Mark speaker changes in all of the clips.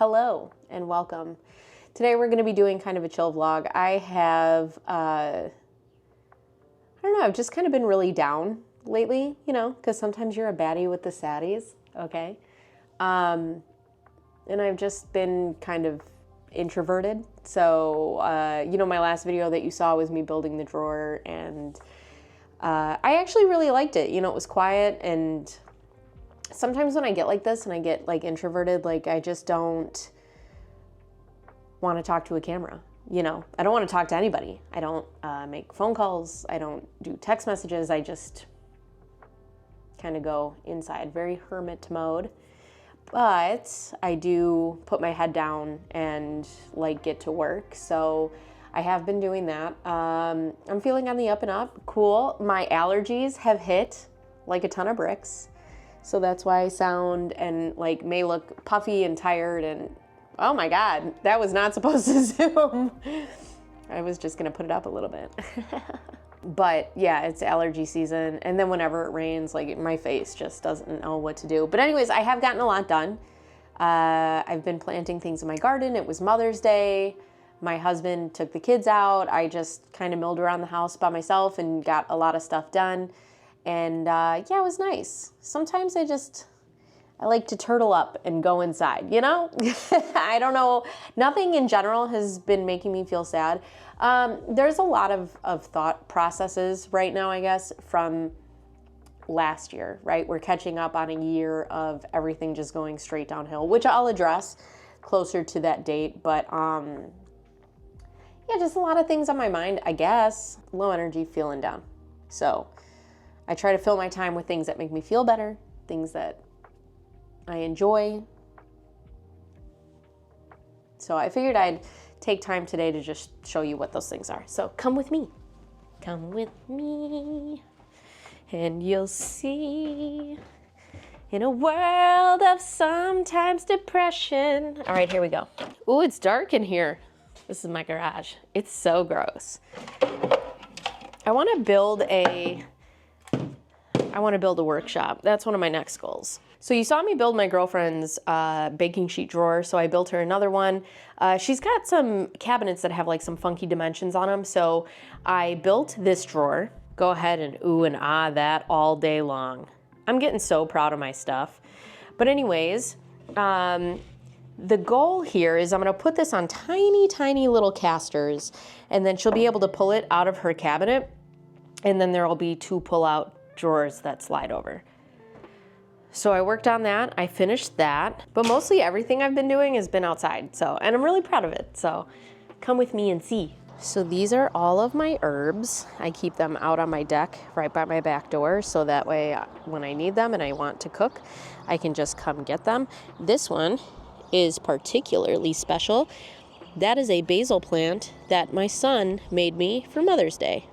Speaker 1: Hello and welcome. Today we're going to be doing kind of a chill vlog. I have, I don't know, I've just kind of been really down lately, you know, because sometimes you're a baddie with the saddies, okay? And I've just been kind of introverted. So, you know, my last video that you saw was me building the drawer, and I actually really liked it. You know, it was quiet, and sometimes when I get like this and I get like introverted, like I just don't want to talk to a camera. You know, I don't want to talk to anybody. I don't make phone calls. I don't do text messages. I just kind of go inside, very hermit mode. But I do put my head down and like get to work. So I have been doing that. I'm feeling on the up and up. Cool. My allergies have hit like a ton of bricks. So that's why I sound and like may look puffy and tired, and oh my God, that was not supposed to zoom. I was just gonna put it up a little bit. But yeah, it's allergy season. And then whenever it rains, like my face just doesn't know what to do. But anyways, I have gotten a lot done. I've been planting things in my garden. It was Mother's Day. My husband took the kids out. I just kind of milled around the house by myself and got a lot of stuff done. And yeah, it was nice. Sometimes I like to turtle up and go inside, you know? I don't know. Nothing in general has been making me feel sad. There's a lot of thought processes right now, I guess, from last year, right? We're catching up on a year of everything just going straight downhill, which I'll address closer to that date. But yeah, just a lot of things on my mind, I guess. Low energy, feeling down. So I try to fill my time with things that make me feel better, things that I enjoy. So I figured I'd take time today to just show you what those things are. So come with me. Come with me, and you'll see. In a world of sometimes depression. All right, here we go. Ooh, it's dark in here. This is my garage. It's so gross. I want to build a workshop. That's one of my next goals. So you saw me build my girlfriend's baking sheet drawer, so I built her another one. She's got some cabinets that have like some funky dimensions on them, so I built this drawer. Go ahead and ooh and ah that all day long. I'm getting so proud of my stuff. But anyways, the goal here is I'm gonna put this on tiny, tiny little casters, and then she'll be able to pull it out of her cabinet, and then there'll be 2 pull-out drawers that slide over. So I worked on that, I finished that, but mostly everything I've been doing has been outside, so, and I'm really proud of it, so come with me and see. So these are all of my herbs. I keep them out on my deck right by my back door, so that way when I need them and I want to cook, I can just come get them. This one is particularly special. That is a basil plant that my son made me for Mother's Day.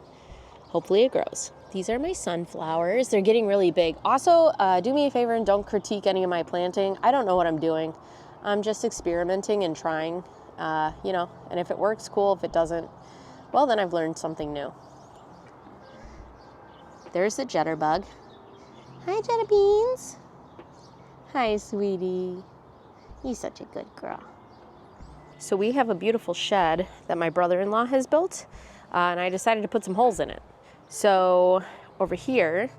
Speaker 1: Hopefully it grows. These are my sunflowers. They're getting really big. Also, do me a favor and don't critique any of my planting. I don't know what I'm doing. I'm just experimenting and trying, you know, and if it works, cool. If it doesn't, well, then I've learned something new. There's the jitterbug. Hi, Jetterbeans. Hi, sweetie. You're such a good girl. So we have a beautiful shed that my brother-in-law has built, and I decided to put some holes in it. So over here,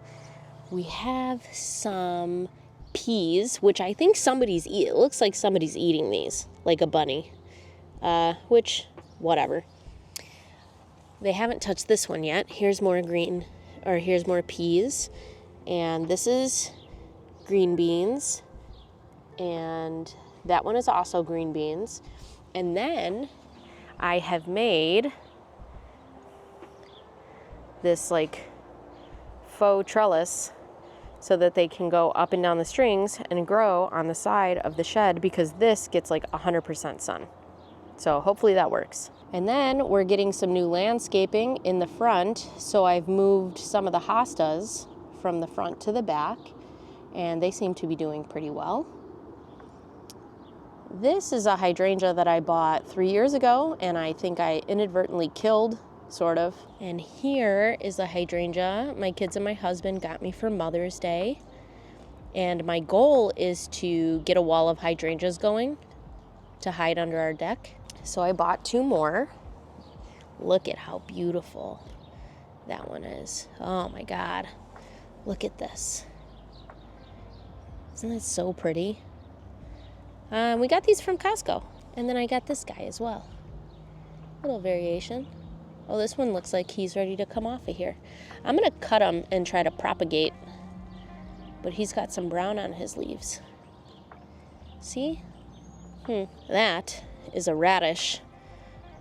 Speaker 1: we have some peas, which I think it looks like somebody's eating these, like a bunny, which, whatever. They haven't touched this one yet. Here's more here's more peas, and this is green beans, and that one is also green beans. And then I have made this like faux trellis so that they can go up and down the strings and grow on the side of the shed, because this gets like 100% sun. So hopefully that works. And then we're getting some new landscaping in the front. So I've moved some of the hostas from the front to the back, and they seem to be doing pretty well. This is a hydrangea that I bought 3 years ago, and I think I inadvertently killed, sort of. And here is a hydrangea my kids and my husband got me for Mother's Day. And my goal is to get a wall of hydrangeas going. to hide under our deck. So I bought 2 more. Look at how beautiful that one is. Oh my God. Look at this. Isn't that so pretty? We got these from Costco. And then I got this guy as well. Little variation. Oh, this one looks like he's ready to come off of here. I'm going to cut him and try to propagate. But he's got some brown on his leaves. See? That is a radish.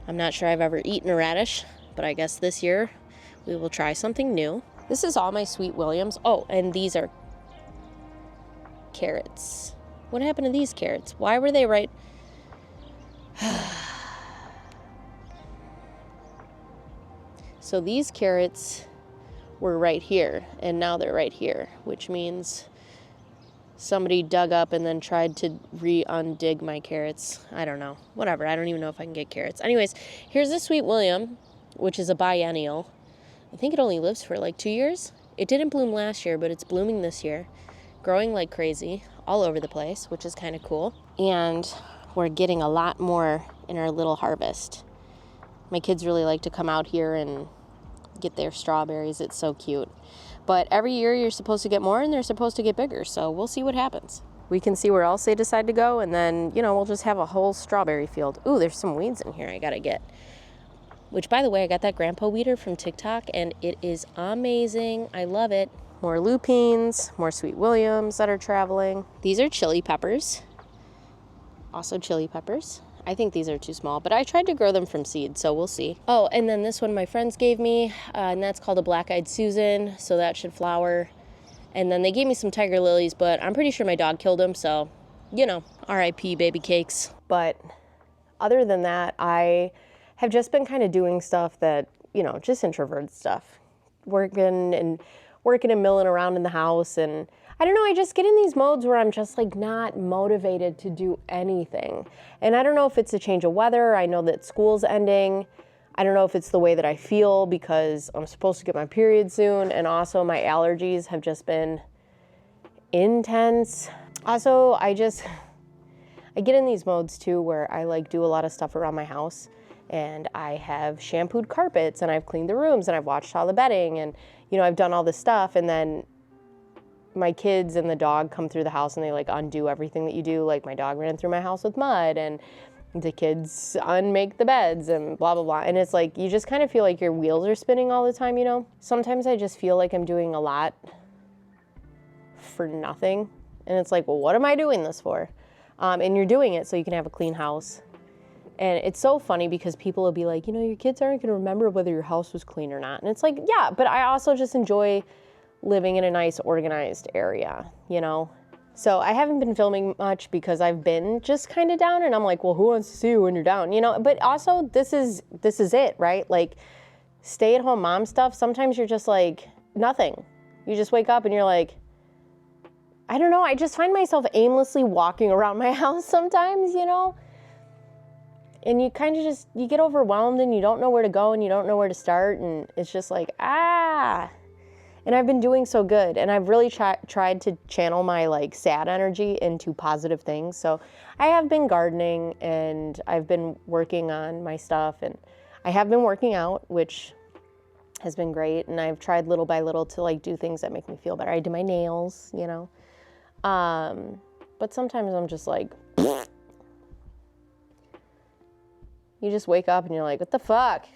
Speaker 1: I'm not sure I've ever eaten a radish, but I guess this year we will try something new. This is all my Sweet Williams. Oh, and these are carrots. What happened to these carrots? Why were they right? So these carrots were right here, and now they're right here, which means somebody dug up and then tried to undig my carrots. I don't know. Whatever. I don't even know if I can get carrots. Anyways, here's the Sweet William, which is a biennial. I think it only lives for like 2 years. It didn't bloom last year, but it's blooming this year. Growing like crazy all over the place, which is kind of cool. And we're getting a lot more in our little harvest. My kids really like to come out here and get their strawberries. It's so cute. But every year you're supposed to get more and they're supposed to get bigger. So we'll see what happens. We can see where else they decide to go. And then, we'll just have a whole strawberry field. Ooh, there's some weeds in here I got to get. Which, by the way, I got that grandpa weeder from TikTok and it is amazing. I love it. More lupines, more Sweet Williams that are traveling. These are chili peppers. Also chili peppers. I think these are too small, but I tried to grow them from seed, so we'll see. Oh, and then this one my friends gave me, and that's called a Black-Eyed Susan, so that should flower. And then they gave me some tiger lilies, but I'm pretty sure my dog killed them, so, R.I.P. baby cakes. But other than that, I have just been kind of doing stuff that, just introvert stuff. Working and milling around in the house, and I don't know, I just get in these modes where I'm just like not motivated to do anything. And I don't know if it's a change of weather. I know that school's ending. I don't know if it's the way that I feel because I'm supposed to get my period soon. And also my allergies have just been intense. Also, I get in these modes too where I like do a lot of stuff around my house. And I have shampooed carpets and I've cleaned the rooms and I've watched all the bedding and, I've done all this stuff. And then my kids and the dog come through the house and they like undo everything that you do. Like my dog ran through my house with mud and the kids unmake the beds and blah, blah, blah. And it's like, you just kind of feel like your wheels are spinning all the time, Sometimes I just feel like I'm doing a lot for nothing. And it's like, well, what am I doing this for? And you're doing it so you can have a clean house. And it's so funny because people will be like, your kids aren't going to remember whether your house was clean or not. And it's like, yeah, but I also just enjoy living in a nice, organized area, So I haven't been filming much because I've been just kind of down. And I'm like, well, who wants to see you when you're down, But also, this is it, right? Like, stay-at-home mom stuff, sometimes you're just like, nothing. You just wake up and you're like, I don't know. I just find myself aimlessly walking around my house sometimes, And you kind of you get overwhelmed and you don't know where to go and you don't know where to start. And it's just like, And I've been doing so good. And I've really tried to channel my like sad energy into positive things. So I have been gardening and I've been working on my stuff. And I have been working out, which has been great. And I've tried little by little to like do things that make me feel better. I do my nails, But sometimes I'm just like, you just wake up and you're like, what the fuck?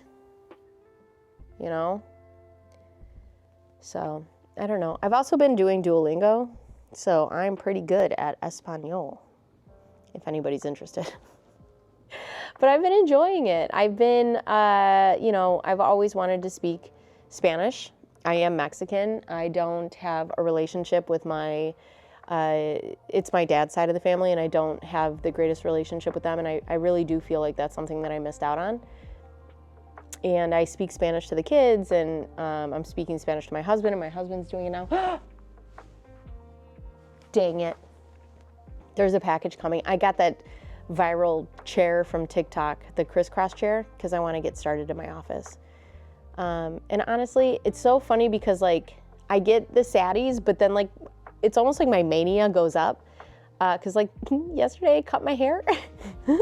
Speaker 1: So, I don't know. I've also been doing Duolingo, so I'm pretty good at Espanol, if anybody's interested. But I've been enjoying it. I've been, I've always wanted to speak Spanish. I am Mexican. I don't have a relationship with it's my dad's side of the family, and I don't have the greatest relationship with them, and I really do feel like that's something that I missed out on. And I speak Spanish to the kids, and I'm speaking Spanish to my husband, and my husband's doing it now. Dang it. There's a package coming. I got that viral chair from TikTok, the crisscross chair, because I want to get started in my office. And honestly, it's so funny because, like, I get the saddies, but then, like, it's almost like my mania goes up. Because, like, yesterday I cut my hair. And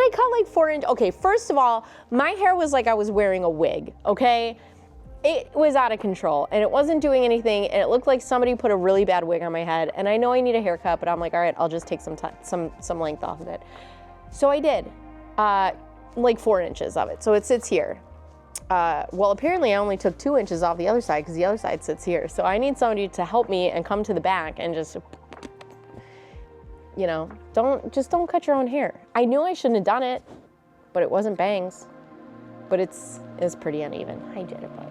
Speaker 1: I cut like 4 inches. Okay, first of all, my hair was like I was wearing a wig, okay? It was out of control and it wasn't doing anything, and it looked like somebody put a really bad wig on my head. And I know I need a haircut, but I'm like, all right, I'll just take some length off of it. So I did, like 4 inches of it. So it sits here. Well, apparently I only took 2 inches off the other side because the other side sits here. So I need somebody to help me and come to the back and just, you know, don't cut your own hair. I knew I shouldn't have done it, but it wasn't bangs. But it's pretty uneven. Hi, Jitterbug.